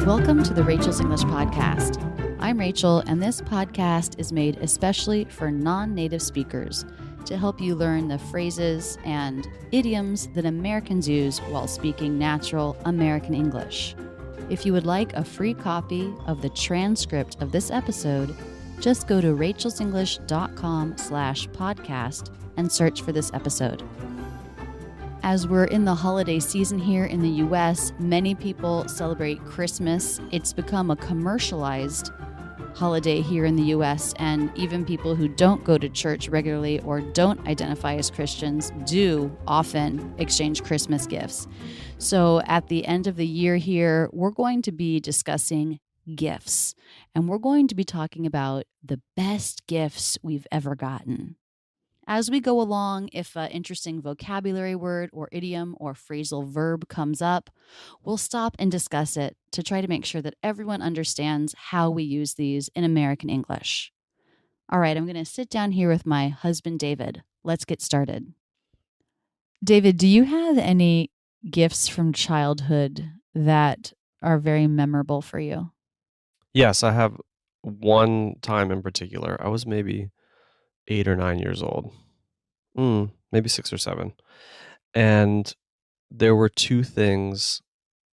Welcome to the Rachel's English Podcast. I'm Rachel, and this podcast is made especially for non-native speakers to help you learn the phrases and idioms that Americans use while speaking natural American English. If you would like a free copy of the transcript of this episode, just go to rachelsenglish.com/podcast and search for this episode. As we're in the holiday season here in the U.S., many people celebrate Christmas. It's become a commercialized holiday here in the U.S., and even people who don't go to church regularly or don't identify as Christians do often exchange Christmas gifts. So at the end of the year here, we're going to be discussing gifts, and we're going to be talking about the best gifts we've ever gotten. As we go along, if an interesting vocabulary word or idiom or phrasal verb comes up, we'll stop and discuss it to try to make sure that everyone understands how we use these in American English. All right, I'm going to sit down here with my husband, David. Let's get started. David, do you have any gifts from childhood that are very memorable for you? Yes, I have one time in particular. I was maybe 8 or 9 years old, maybe 6 or 7. And there were two things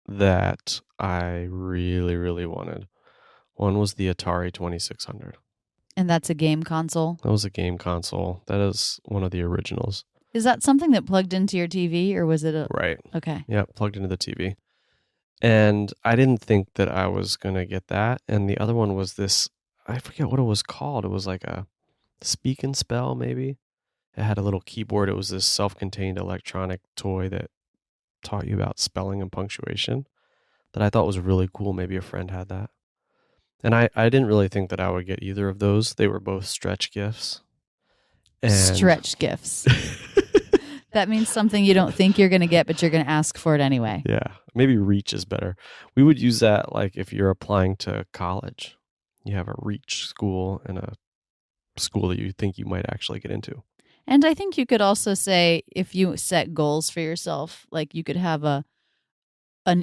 that I really, really wanted. One was the Atari 2600. And that's a game console? That was a game console. That is one of the originals. Is that something that plugged into your TV, or was it a... Right. Okay. Yeah, plugged into the TV. And I didn't think that I was going to get that. And the other one was this, I forget what it was called. It was like a Speak and Spell, maybe. It had a little keyboard. It was this self-contained electronic toy that taught you about spelling and punctuation that I thought was really cool. Maybe a friend had that. And I didn't really think that I would get either of those. They were both stretch gifts. Stretch gifts. That means something you don't think you're going to get, but you're going to ask for it anyway. Yeah, maybe reach is better. We would use that like if you're applying to college. You have a reach school and a school that you think you might actually get into. And I think you could also say, if you set goals for yourself, like you could have an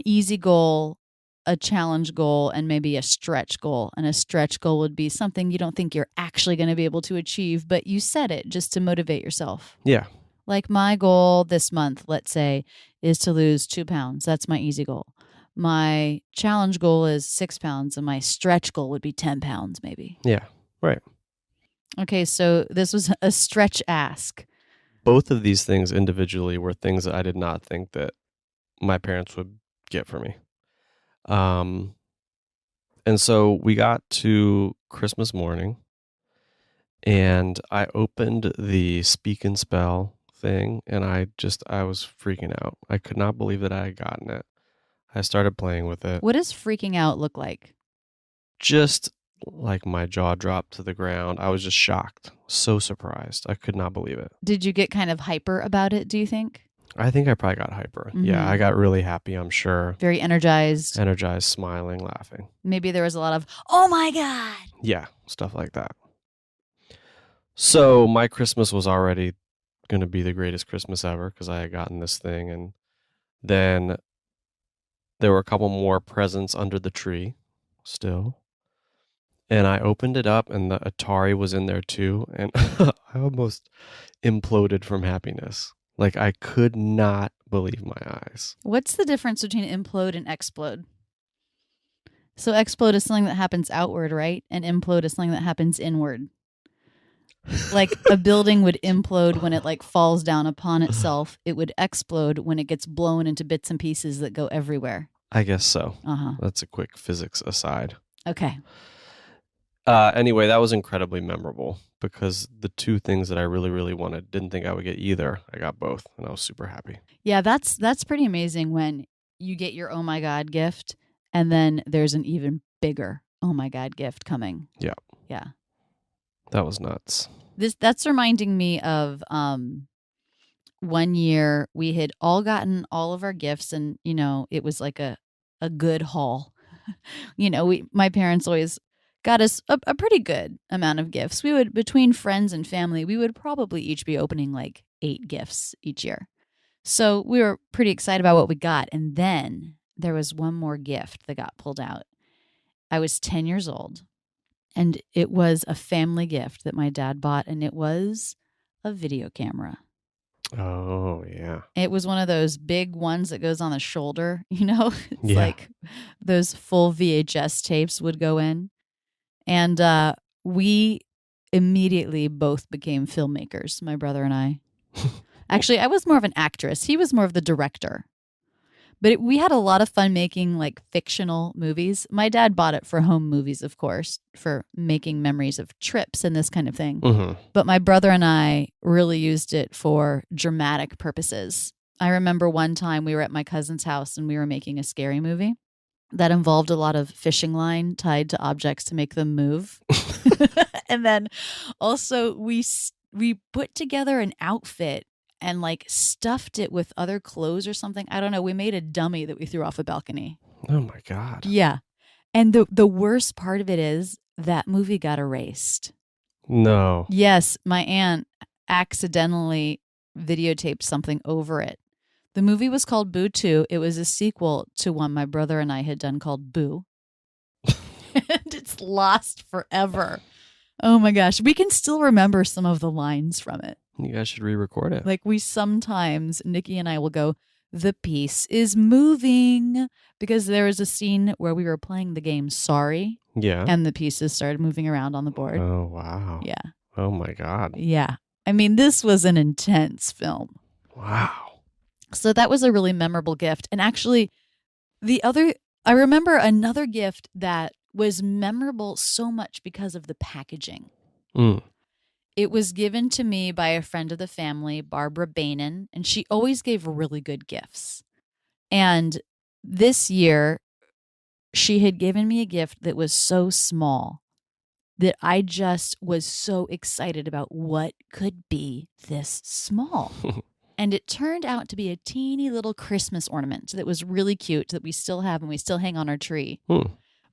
easy goal, a challenge goal, and maybe a stretch goal. And a stretch goal would be something you don't think you're actually going to be able to achieve, but you set it just to motivate yourself. Yeah. Like my goal this month, let's say, is to lose 2 pounds. That's my easy goal. My challenge goal is 6 pounds, and my stretch goal would be 10 pounds maybe. Yeah, right. Okay, so this was a stretch ask. Both of these things individually were things that I did not think that my parents would get for me. And so we got to Christmas morning, and I opened the Speak and Spell thing, and I was freaking out. I could not believe that I had gotten it. I started playing with it. What does freaking out look like? Just like my jaw dropped to the ground. I was just shocked. So surprised. I could not believe it. Did you get kind of hyper about it, do you think? I think I probably got hyper. Mm-hmm. Yeah, I got really happy, I'm sure. Very energized. Energized, smiling, laughing. Maybe there was a lot of, oh my God. Yeah, stuff like that. So my Christmas was already going to be the greatest Christmas ever because I had gotten this thing. And then there were a couple more presents under the tree still. And I opened it up, and the Atari was in there too. And I almost imploded from happiness. Like, I could not believe my eyes. What's the difference between implode and explode? So explode is something that happens outward, right? And implode is something that happens inward. Like a building would implode when it like falls down upon itself. It would explode when it gets blown into bits and pieces that go everywhere. I guess so. Uh-huh. That's a quick physics aside. Okay. Anyway, that was incredibly memorable because the two things that I really, really wanted, didn't think I would get either. I got both, and I was super happy. Yeah, that's pretty amazing when you get your oh my God gift, and then there's an even bigger oh my God gift coming. Yeah. Yeah. That was nuts. That's reminding me of one year we had all gotten all of our gifts, and it was like a good haul. My parents always got us a pretty good amount of gifts. We would, between friends and family, we would probably each be opening like 8 gifts each year. So we were pretty excited about what we got. And then there was one more gift that got pulled out. I was 10 years old, and it was a family gift that my dad bought, and it was a video camera. Oh, yeah. It was one of those big ones that goes on the shoulder, It's Yeah. like those full VHS tapes would go in. And we immediately both became filmmakers, my brother and I. Actually, I was more of an actress. He was more of the director. But we had a lot of fun making like fictional movies. My dad bought it for home movies, of course, for making memories of trips and this kind of thing. Mm-hmm. But my brother and I really used it for dramatic purposes. I remember one time we were at my cousin's house and we were making a scary movie that involved a lot of fishing line tied to objects to make them move. And then also we put together an outfit and like stuffed it with other clothes or something. I don't know. We made a dummy that we threw off a balcony. Oh, my God. Yeah. And the worst part of it is that movie got erased. No. Yes, my aunt accidentally videotaped something over it. The movie was called Boo 2. It was a sequel to one my brother and I had done called Boo. And it's lost forever. Oh my gosh. We can still remember some of the lines from it. You guys should re-record it. Like we sometimes, Nikki and I will go, the piece is moving. Because there was a scene where we were playing the game Sorry. Yeah. And the pieces started moving around on the board. Oh, wow. Yeah. Oh, my God. Yeah. I mean, this was an intense film. Wow. So that was a really memorable gift. And actually, I remember another gift that was memorable so much because of the packaging. Mm. It was given to me by a friend of the family, Barbara Bainan, and she always gave really good gifts. And this year, she had given me a gift that was so small that I just was so excited about what could be this small. And it turned out to be a teeny little Christmas ornament that was really cute that we still have and we still hang on our tree.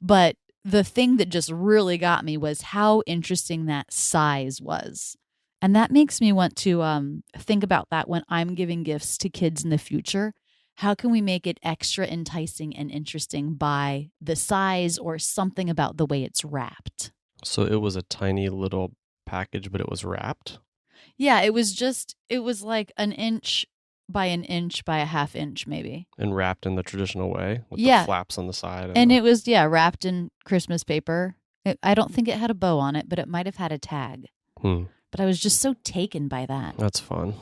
But the thing that just really got me was how interesting that size was. And that makes me want to think about that when I'm giving gifts to kids in the future. How can we make it extra enticing and interesting by the size or something about the way it's wrapped? So it was a tiny little package, but it was wrapped? Yeah, it was like an inch by a half inch maybe. And wrapped in the traditional way with Yeah. the flaps on the side. And it was, wrapped in Christmas paper. I don't think it had a bow on it, but it might have had a tag. But I was just so taken by that. That's fun.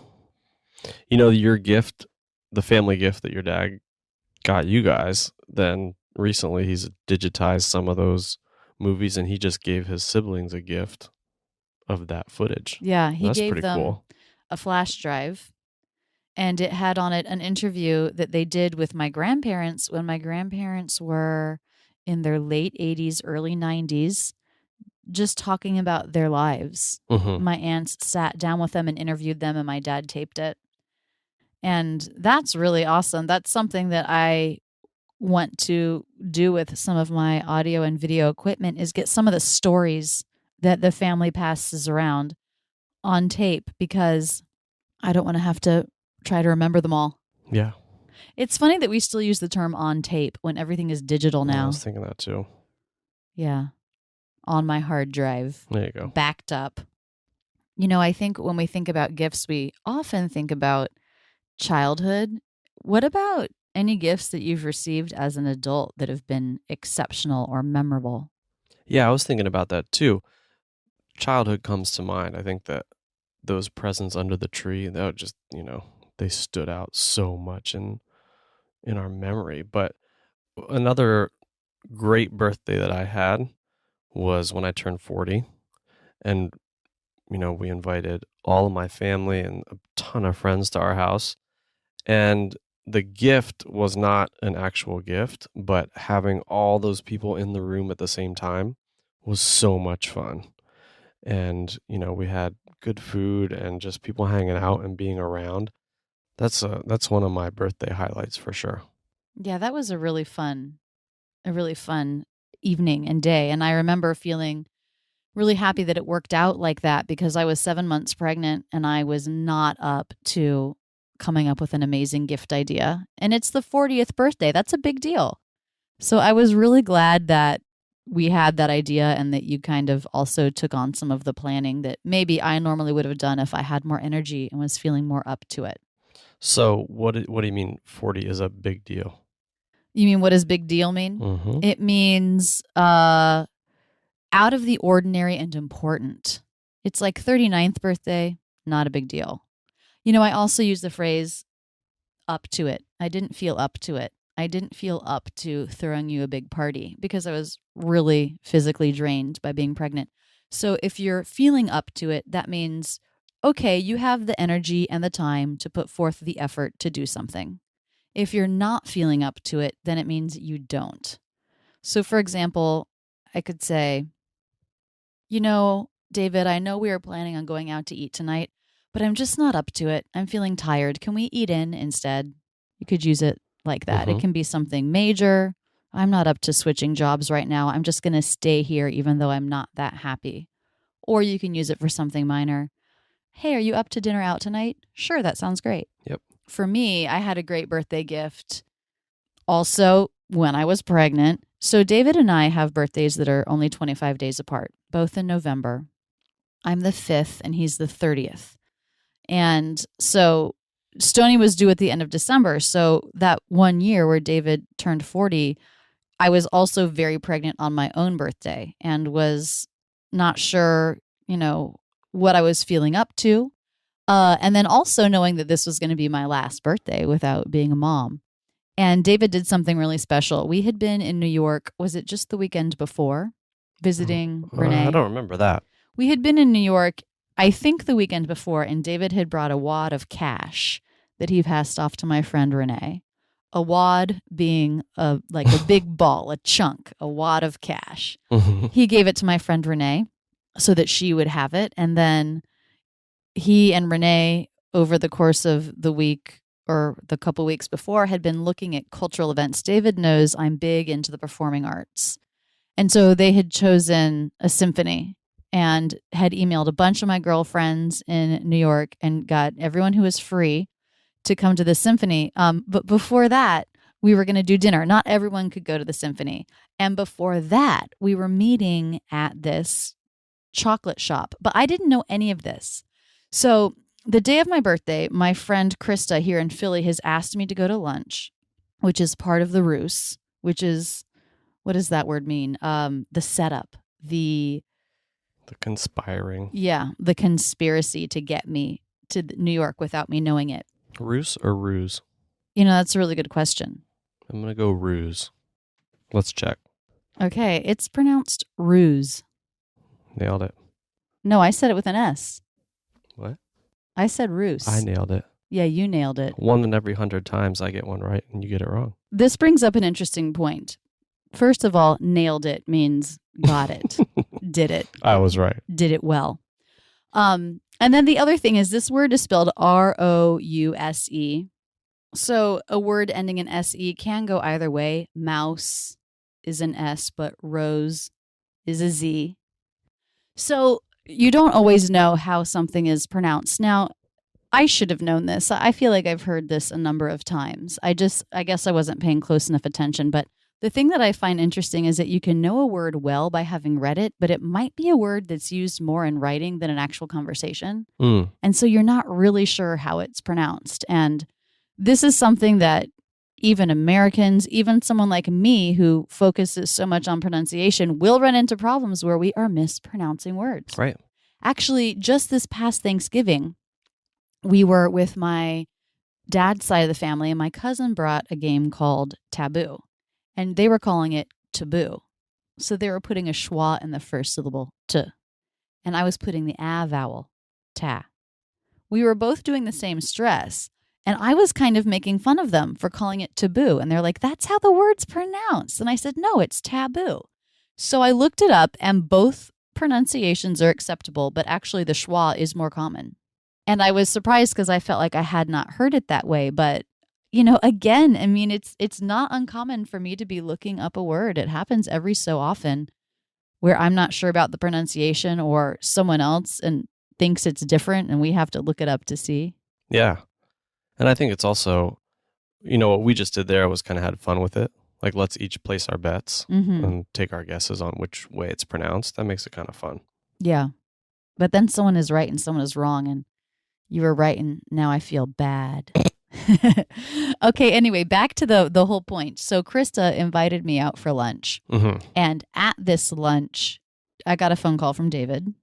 Your gift, the family gift that your dad got you guys, then recently he's digitized some of those movies and he just gave his siblings a gift of that footage. Yeah, he That's gave pretty them cool. a flash drive, and it had on it an interview that they did with my grandparents when my grandparents were in their late 80s, early 90s, just talking about their lives. Mm-hmm. My aunts sat down with them and interviewed them, and my dad taped it. And that's really awesome. That's something that I want to do with some of my audio and video equipment is get some of the stories that the family passes around on tape because I don't want to have to try to remember them all. Yeah. It's funny that we still use the term on tape when everything is digital now. I was thinking that too. Yeah. On my hard drive. There you go. Backed up. I think when we think about gifts, we often think about childhood. What about any gifts that you've received as an adult that have been exceptional or memorable? Yeah, I was thinking about that too. Childhood comes to mind. I think that those presents under the tree, that just, they stood out so much in our memory. But another great birthday that I had was when I turned 40. And, we invited all of my family and a ton of friends to our house. And the gift was not an actual gift, but having all those people in the room at the same time was so much fun. And, we had good food and just people hanging out and being around. That's one of my birthday highlights for sure. Yeah, that was a really fun evening and day. And I remember feeling really happy that it worked out like that because I was 7 months pregnant and I was not up to coming up with an amazing gift idea. And it's the 40th birthday. That's a big deal. So I was really glad that we had that idea and that you kind of also took on some of the planning that maybe I normally would have done if I had more energy and was feeling more up to it. So what do you mean 40 is a big deal? You mean, what does big deal mean? Mm-hmm. It means out of the ordinary and important. It's like 39th birthday, not a big deal. I also use the phrase up to it. I didn't feel up to it. I didn't feel up to throwing you a big party because I was really physically drained by being pregnant. So if you're feeling up to it, that means, okay, you have the energy and the time to put forth the effort to do something. If you're not feeling up to it, then it means you don't. So for example, I could say, David, I know we are planning on going out to eat tonight, but I'm just not up to it. I'm feeling tired. Can we eat in instead? You could use it like that. Mm-hmm. It can be something major. I'm not up to switching jobs right now. I'm just going to stay here even though I'm not that happy. Or you can use it for something minor. Hey, are you up to dinner out tonight? Sure, that sounds great. Yep. For me, I had a great birthday gift also when I was pregnant. So David and I have birthdays that are only 25 days apart, both in November. I'm the 5th and he's the 30th. And so Stoney was due at the end of December. So that one year where David turned 40, I was also very pregnant on my own birthday and was not sure, what I was feeling up to. And then also knowing that this was going to be my last birthday without being a mom. And David did something really special. We had been in New York, was it just the weekend before, visiting Renee? I don't remember that. We had been in New York, I think the weekend before, and David had brought a wad of cash that he passed off to my friend Renee. A wad being like a big ball, a chunk, a wad of cash. He gave it to my friend Renee so that she would have it. And then he and Renee, over the course of the week or the couple weeks before, had been looking at cultural events. David knows I'm big into the performing arts. And so they had chosen a symphony and had emailed a bunch of my girlfriends in New York and got everyone who was free to come to the symphony. But before that, we were going to do dinner. Not everyone could go to the symphony. And before that, we were meeting at this chocolate shop. But I didn't know any of this. So the day of my birthday, my friend Krista here in Philly has asked me to go to lunch, which is part of the ruse, which is, what does that word mean? The setup, the conspiring. Yeah, the conspiracy to get me to New York without me knowing it. Ruse or ruse? That's a really good question. I'm going to go ruse. Let's check. Okay, it's pronounced ruse. Nailed it. No, I said it with an S. What? I said ruse. I nailed it. Yeah, you nailed it. 1 in every 100 times I get one right and you get it wrong. This brings up an interesting point. First of all, nailed it means got it, did it. I was right. Did it well. And then the other thing is this word is spelled R-O-U-S-E. So a word ending in S-E can go either way. Mouse is an S, but rose is a Z. So you don't always know how something is pronounced. Now, I should have known this. I feel like I've heard this a number of times. I guess I wasn't paying close enough attention, but the thing that I find interesting is that you can know a word well by having read it, but it might be a word that's used more in writing than an actual conversation. And so you're not really sure how it's pronounced. And this is something that even Americans, even someone like me who focuses so much on pronunciation, will run into problems where we are mispronouncing words. Right. Actually, just this past Thanksgiving, we were with my dad's side of the family, and my cousin brought a game called Taboo. And they were calling it taboo. So they were putting a schwa in the first syllable, t. And I was putting the a vowel, ta. We were both doing the same stress. And I was kind of making fun of them for calling it taboo. And they're like, that's how the word's pronounced. And I said, no, it's taboo. So I looked it up, and both pronunciations are acceptable, but actually the schwa is more common. And I was surprised because I felt like I had not heard it that way. But again, I mean, it's not uncommon for me to be looking up a word. It happens every so often where I'm not sure about the pronunciation or someone else and thinks it's different and we have to look it up to see. Yeah. And I think it's also, what we just did there was kind of had fun with it. Like, let's each place our bets and take our guesses on which way it's pronounced. That makes it kind of fun. Yeah. But then someone is right and someone is wrong, and you were right, and now I feel bad. Okay, anyway, back to the whole point. So Krista invited me out for lunch. And at this lunch, I got a phone call from David.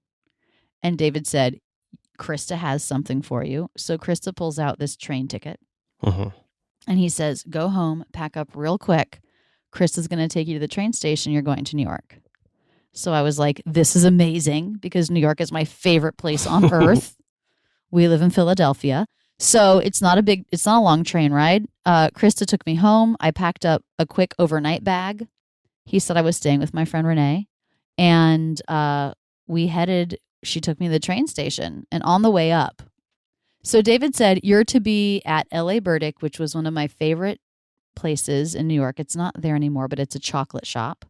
And David said, Krista has something for you. So Krista pulls out this train ticket. And he says, go home, pack up real quick. Krista's going to take you to the train station. You're going to New York. So I was like, this is amazing because New York is my favorite place on earth. We live in Philadelphia. So it's not a long train ride. Krista took me home. I packed up a quick overnight bag. He said I was staying with my friend Renee. And she took me to the train station. And on the way up, so David said, you're to be at L.A. Burdick, which was one of my favorite places in New York. It's not there anymore, but it's a chocolate shop.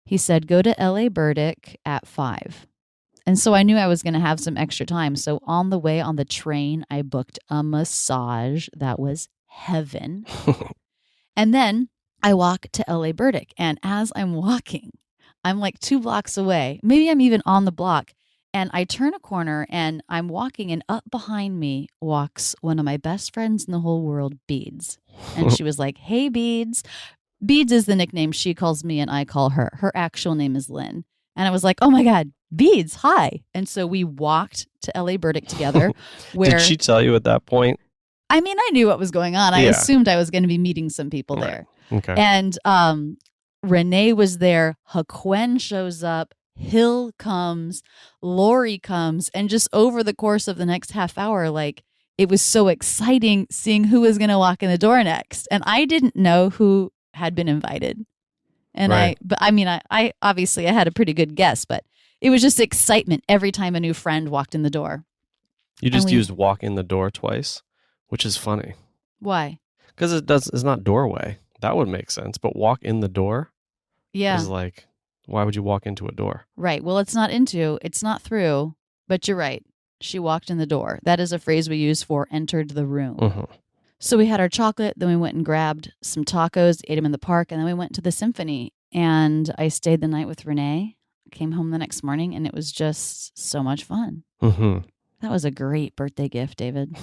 He said, go to L.A. Burdick at 5. And so I knew I was going to have some extra time. So on the way on the train, I booked a massage. That was heaven. And then I walk to L.A. Burdick. And as I'm walking, I'm like 2 blocks away. Maybe I'm even on the block. And I turn a corner and I'm walking, and up behind me walks one of my best friends in the whole world, Beads. And she was like, hey, Beads. Beads is the nickname she calls me and I call her. Her actual name is Lynn. And I was like, oh my God, Beads, hi. And so we walked to L.A. Burdick together. Did she tell you at that point? I mean, I knew what was going on. I assumed I was going to be meeting some people there. Okay. And Renee was there. Haquen shows up. Hill comes, Lori comes, and just over the course of the next half hour, like, it was so exciting seeing who was going to walk in the door next. And I didn't know who had been invited. And I obviously I had a pretty good guess, but it was just excitement every time a new friend walked in the door. You just used walk in the door twice, which is funny. Why? Because it's not doorway. That would make sense. But walk in the door is like, why would you walk into a door? Right. Well, it's not through, but you're right. She walked in the door. That is a phrase we use for entered the room. So we had our chocolate, then we went and grabbed some tacos, ate them in the park, and then we went to the symphony. And I stayed the night with Renee, came home the next morning, and it was just so much fun. That was a great birthday gift, David.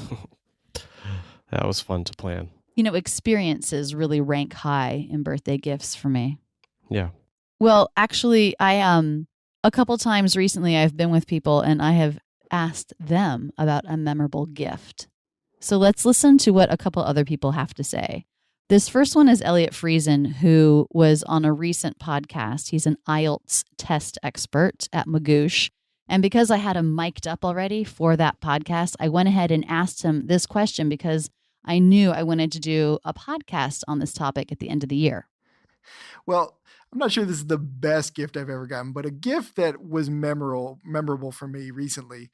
That was fun to plan. Experiences really rank high in birthday gifts for me. Yeah. Well, actually, a couple times recently I've been with people and I have asked them about a memorable gift. So let's listen to what a couple other people have to say. This first one is Elliot Friesen, who was on a recent podcast. He's an IELTS test expert at Magoosh. And because I had him mic'd up already for that podcast, I went ahead and asked him this question because I knew I wanted to do a podcast on this topic at the end of the year. Well, I'm not sure this is the best gift I've ever gotten, but a gift that was memorable for me recently.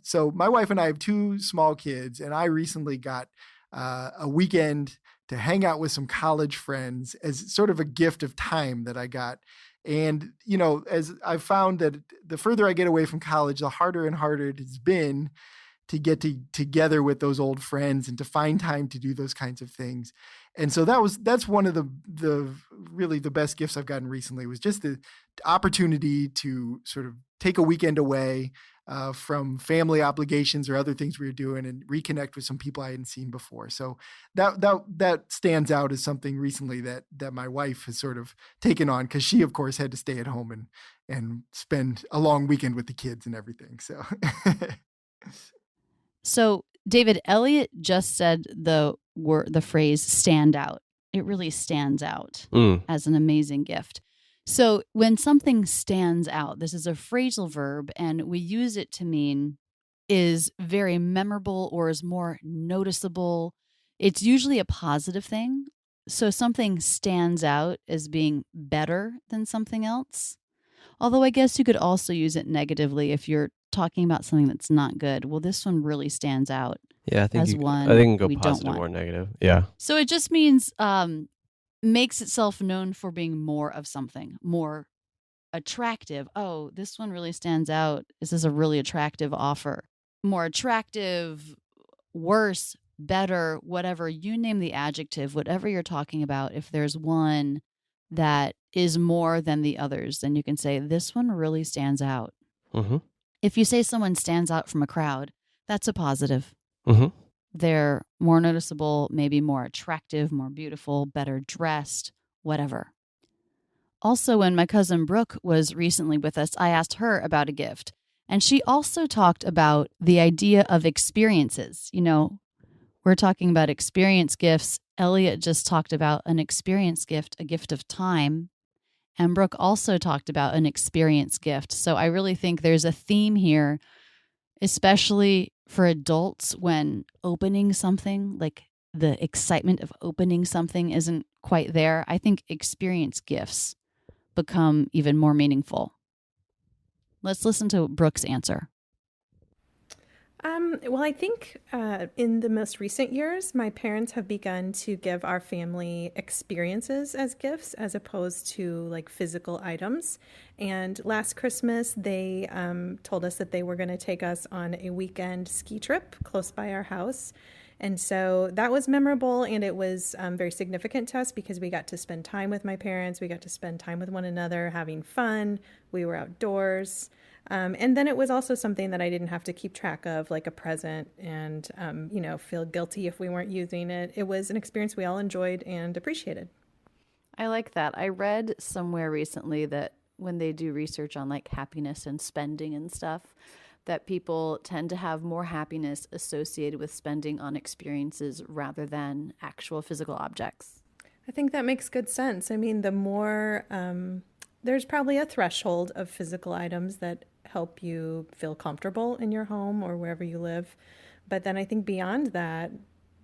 So my wife and I have 2 small kids, and I recently got a weekend to hang out with some college friends as sort of a gift of time that I got. And, as I've found that the further I get away from college, the harder and harder it has been to get together with those old friends and to find time to do those kinds of things. And so that's one of the really the best gifts I've gotten recently, was just the opportunity to sort of take a weekend away from family obligations or other things we were doing and reconnect with some people I hadn't seen before. So that stands out as something recently that my wife has sort of taken on, because she, of course, had to stay at home and spend a long weekend with the kids and everything. So, David, Elliot just said the phrase stand out. It really stands out as an amazing gift. So when something stands out, this is a phrasal verb, and we use it to mean is very memorable or is more noticeable. It's usually a positive thing. So something stands out as being better than something else. Although I guess you could also use it negatively if you're talking about something that's not good. Well, this one really stands out. Yeah, I think as you one can go positive or negative. Yeah. So it just means makes itself known for being more of something, more attractive. Oh, this one really stands out. This is a really attractive offer. More attractive, worse, better, whatever, you name the adjective, whatever you're talking about, if there's one that is more than the others, then you can say, this one really stands out. Mm-hmm. If you say someone stands out from a crowd, that's a positive. Mm-hmm. They're more noticeable, maybe more attractive, more beautiful, better dressed, whatever. Also, when my cousin Brooke was recently with us, I asked her about a gift. And she also talked about the idea of experiences. You know, we're talking about experience gifts. Elliot just talked about an experience gift, a gift of time. And Brooke also talked about an experience gift. So I really think there's a theme here, especially for adults when opening something, like the excitement of opening something isn't quite there. I think experience gifts become even more meaningful. Let's listen to Brooke's answer. Well, I think in the most recent years, my parents have begun to give our family experiences as gifts as opposed to like physical items. And last Christmas, they told us that they were going to take us on a weekend ski trip close by our house. And so that was memorable, and it was very significant to us because we got to spend time with my parents. We got to spend time with one another, having fun. We were outdoors. And then it was also something that I didn't have to keep track of, like a present, and, feel guilty if we weren't using it. It was an experience we all enjoyed and appreciated. I like that. I read somewhere recently that when they do research on like happiness and spending and stuff, that people tend to have more happiness associated with spending on experiences rather than actual physical objects. I think that makes good sense. I mean, the more, there's probably a threshold of physical items that help you feel comfortable in your home or wherever you live. But then I think beyond that,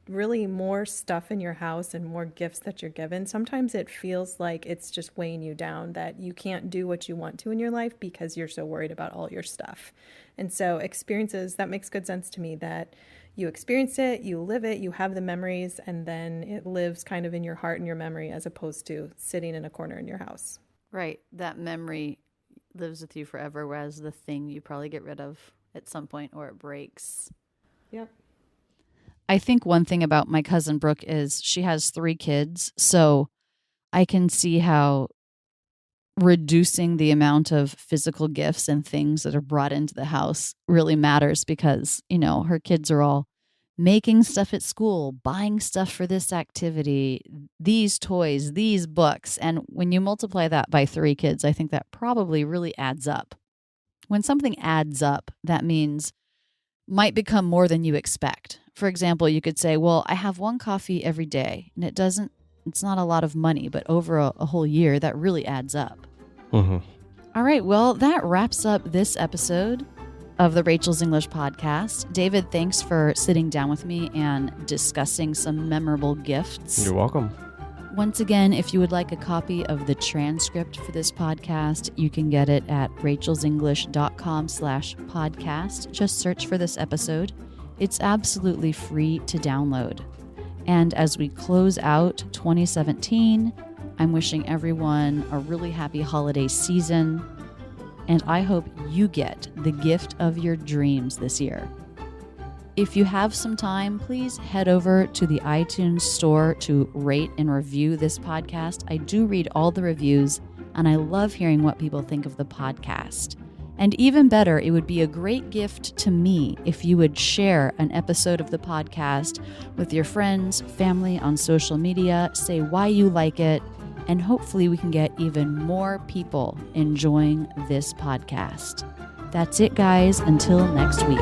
really more stuff in your house and more gifts that you're given, sometimes it feels like it's just weighing you down, that you can't do what you want to in your life because you're so worried about all your stuff. And so experiences, that makes good sense to me, that you experience it, you live it, you have the memories, and then it lives kind of in your heart and your memory as opposed to sitting in a corner in your house. Right. That memory lives with you forever, whereas the thing you probably get rid of at some point or it breaks. Yep. I think one thing about my cousin Brooke is she has 3 kids, so I can see how reducing the amount of physical gifts and things that are brought into the house really matters because, her kids are all making stuff at school, buying stuff for this activity, these toys, these books. And when you multiply that by 3 kids, I think that probably really adds up. When something adds up, that means might become more than you expect. For example, you could say, well, I have 1 coffee every day, and it's not a lot of money, but over a whole year, that really adds up. Mm-hmm. All right, well, that wraps up this episode of the Rachel's English podcast. David, thanks for sitting down with me and discussing some memorable gifts. You're welcome. Once again, if you would like a copy of the transcript for this podcast, you can get it at rachelsenglish.com/podcast. Just search for this episode. It's absolutely free to download. And as we close out 2017, I'm wishing everyone a really happy holiday season. And I hope you get the gift of your dreams this year. If you have some time, please head over to the iTunes store to rate and review this podcast. I do read all the reviews, and I love hearing what people think of the podcast. And even better, it would be a great gift to me if you would share an episode of the podcast with your friends, family on social media, say why you like it, and hopefully we can get even more people enjoying this podcast. That's it, guys. Until next week.